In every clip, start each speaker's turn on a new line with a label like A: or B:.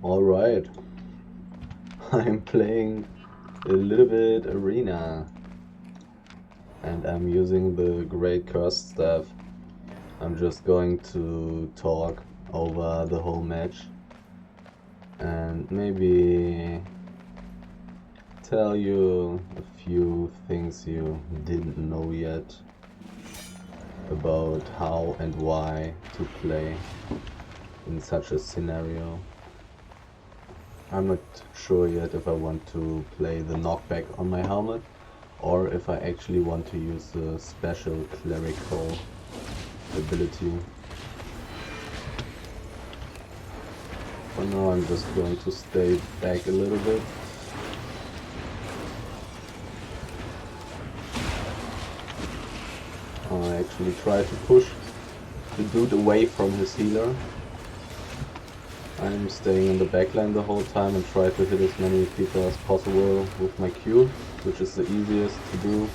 A: Alright, I'm playing a little bit arena and I'm using the great curse staff. I'm just going to talk over the whole match and maybe tell you a few things you didn't know yet about how and why to play in such a scenario. I'm not sure yet if I want to play the knockback on my helmet or if I actually want to use the special clerical ability. For now I'm just going to stay back a little bit. I actually try to push the dude away from his healer. I'm staying in the backline the whole time and try to hit as many people as possible with my Q, which is the easiest to do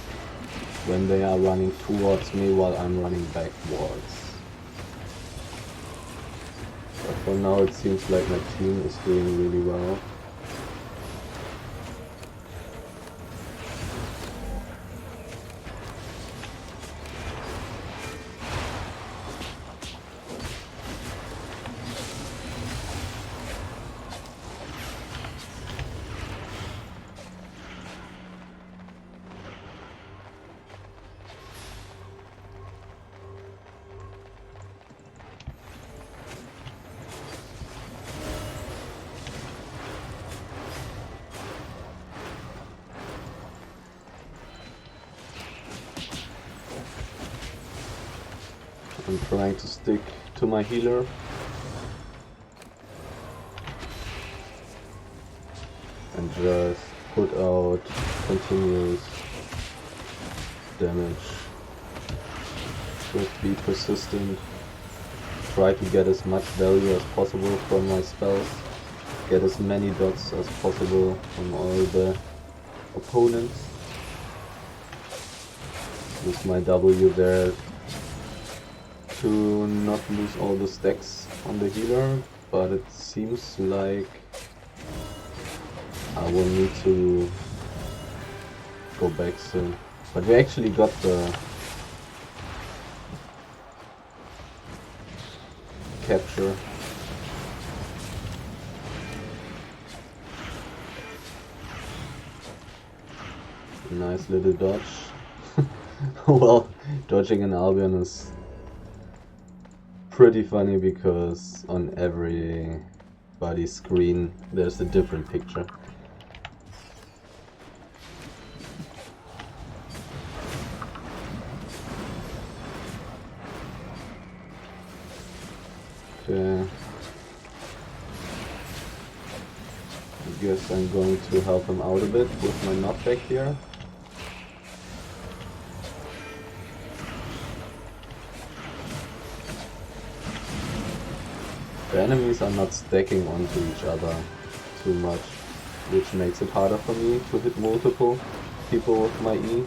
A: when they are running towards me while I'm running backwards. But for now it seems like my team is doing really well. I'm trying to stick to my healer. And just put out continuous damage. Just be persistent. Try to get as much value as possible from my spells. Get as many dots as possible from all the opponents. Use my W there to not lose all the stacks on the healer, but it seems like I will need to go back soon. But we actually got the capture. Nice little dodge. Well, dodging an Albion is pretty funny because on everybody's screen there's a different picture. Okay. I guess I'm going to help him out a bit with my knockback here. The enemies are not stacking onto each other too much, which makes it harder for me to hit multiple people with my E.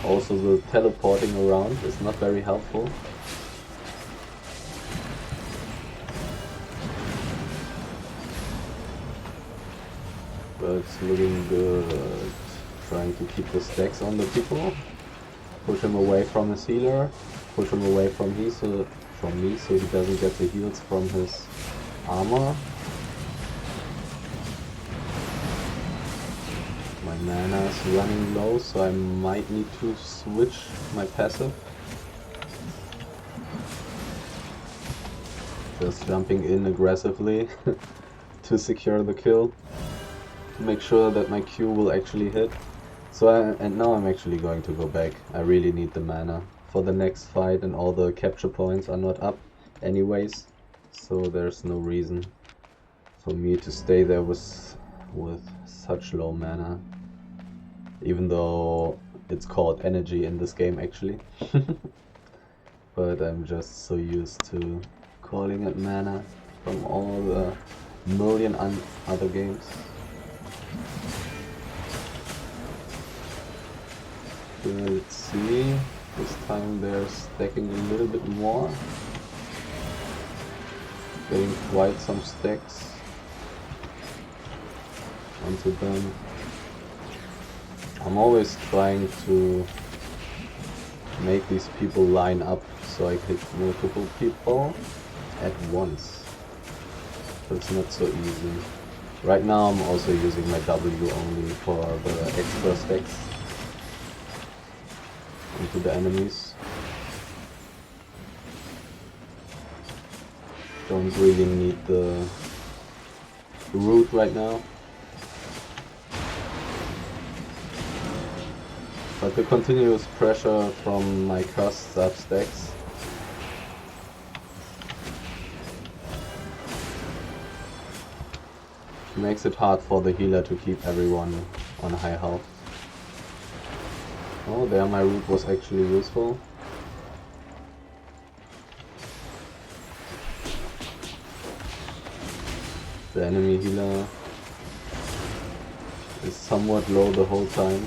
A: Also the teleporting around is not very helpful. But it's looking good. Trying to keep the stacks on the people. Push him away from his healer. Push him away from me so he doesn't get the heals from his armor. My mana is running low, so I might need to switch my passive. Just jumping in aggressively to secure the kill. To make sure that my Q will actually hit. And now I'm actually going to go back. I really need the mana for the next fight, and all the capture points are not up anyways, so there's no reason for me to stay there with such low mana, even though it's called energy in this game actually. But I'm just so used to calling it mana from all the million other games. Let's see. This time they're stacking a little bit more. Getting quite some stacks onto them. I'm always trying to make these people line up so I hit multiple people at once. But it's not so easy. Right now I'm also using my W only for the extra stacks into the enemies. Don't really need the root right now. But the continuous pressure from my cursed sub stacks makes it hard for the healer to keep everyone on high health. Oh, there my root was actually useful. The enemy healer is somewhat low the whole time.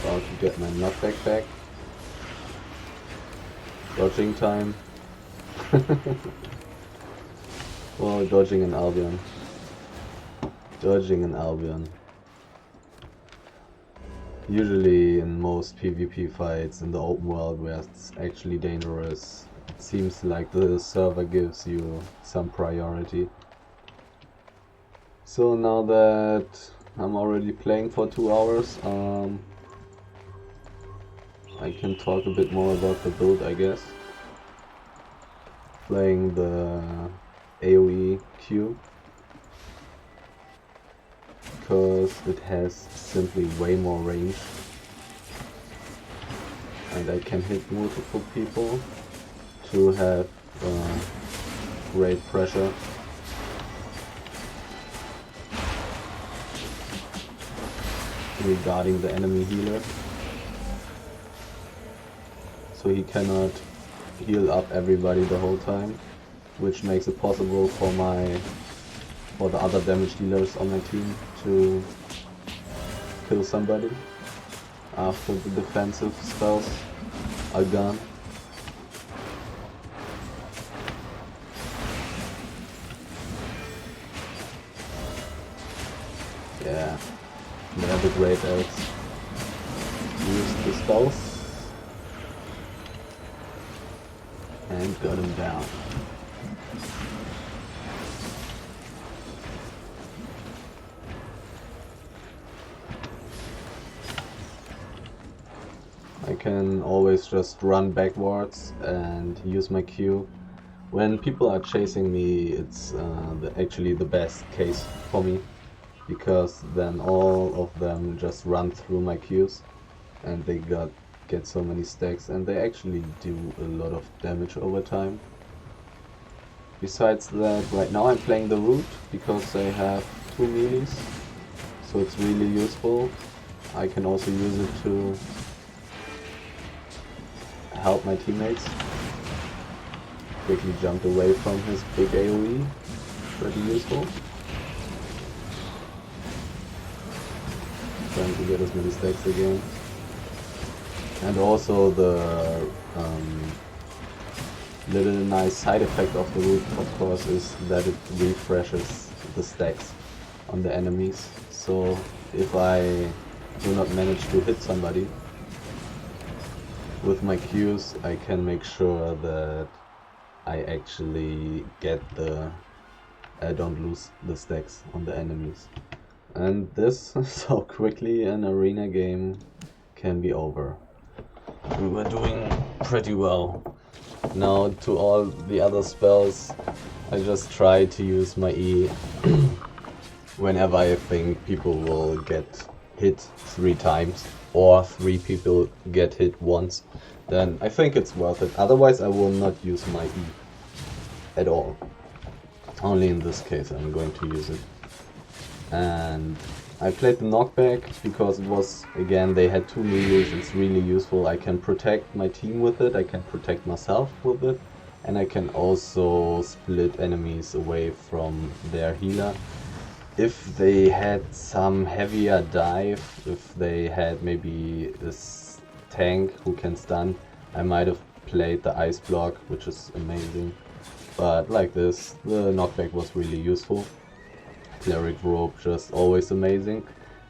A: About to get my knockback back. Dodging time. Oh, dodging an Albion. Dodging an Albion. Usually in most PvP fights in the open world where it's actually dangerous, it seems like the server gives you some priority. So now that I'm already playing for 2 hours, I can talk a bit more about the build, I guess. Playing the AoE Q because it has simply way more range and I can hit multiple people to have great pressure. Regarding the enemy healer, so he cannot heal up everybody the whole time, which makes it possible for the other damage dealers on my team to kill somebody after the defensive spells are gone. Yeah, they have a great elves. Use the spells and got him down. I can always just run backwards and use my Q. When people are chasing me, it's actually the best case for me, because then all of them just run through my Qs and they get so many stacks, and they actually do a lot of damage over time. Besides that, right now I'm playing the root because they have 2 melees, so it's really useful. I can also use it to help my teammates. Quickly jumped away from his big AoE, pretty useful. Trying to get as many stacks again. And also the little nice side effect of the root, of course, is that it refreshes the stacks on the enemies. So if I do not manage to hit somebody with my Qs, I can make sure that I actually I don't lose the stacks on the enemies. And this so quickly an arena game can be over. We were doing pretty well. Now to all the other spells, I just try to use my E whenever I think people will get hit 3 times or 3 people get hit once, then I think it's worth it. Otherwise I will not use my E at all. Only in this case I'm going to use it. And I played the knockback because it was, again, they had 2 melees, it's really useful. I can protect my team with it, I can protect myself with it, and I can also split enemies away from their healer. if they had some heavier dive, if they had maybe this tank who can stun, I might have played the ice block, which is amazing. But like this, the knockback was really useful. Cleric robe, just always amazing.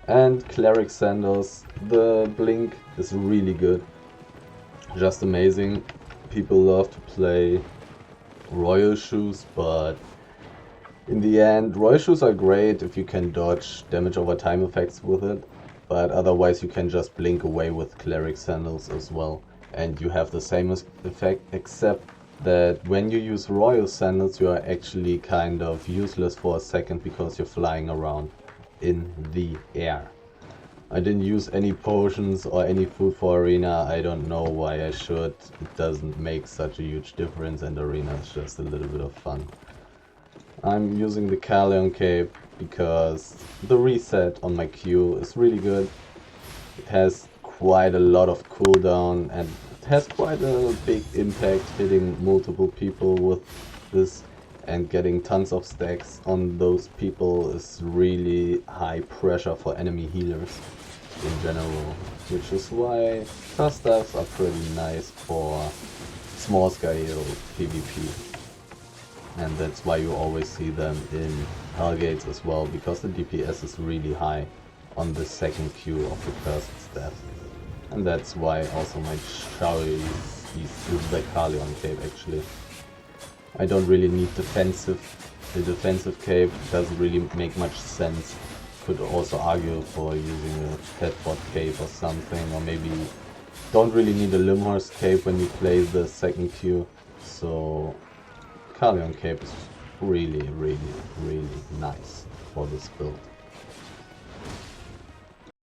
A: And cleric sandals, the blink is really good. Just amazing. People love to play royal shoes, but in the end, royal shoes are great if you can dodge damage over time effects with it, but otherwise you can just blink away with cleric sandals as well. And you have the same effect, except that when you use royal sandals you are actually kind of useless for a second because you're flying around in the air. I didn't use any potions or any food for arena. I don't know why I should. It doesn't make such a huge difference, and arena is just a little bit of fun. I'm using the Albion cape because the reset on my Q is really good. It has quite a lot of cooldown and it has quite a big impact, hitting multiple people with this, and getting tons of stacks on those people is really high pressure for enemy healers in general, which is why first staffs are pretty nice for small scale PvP. And that's why you always see them in Hellgates as well, because the DPS is really high on the second Q of the first staff. And that's why also my choice is the Carleon cape actually. I don't really need the defensive cape, doesn't really make much sense. Could also argue for using a headbot cape or something, or maybe don't really need a Limhorst cape when you play the second Q. So Carleon cape is really nice for this build.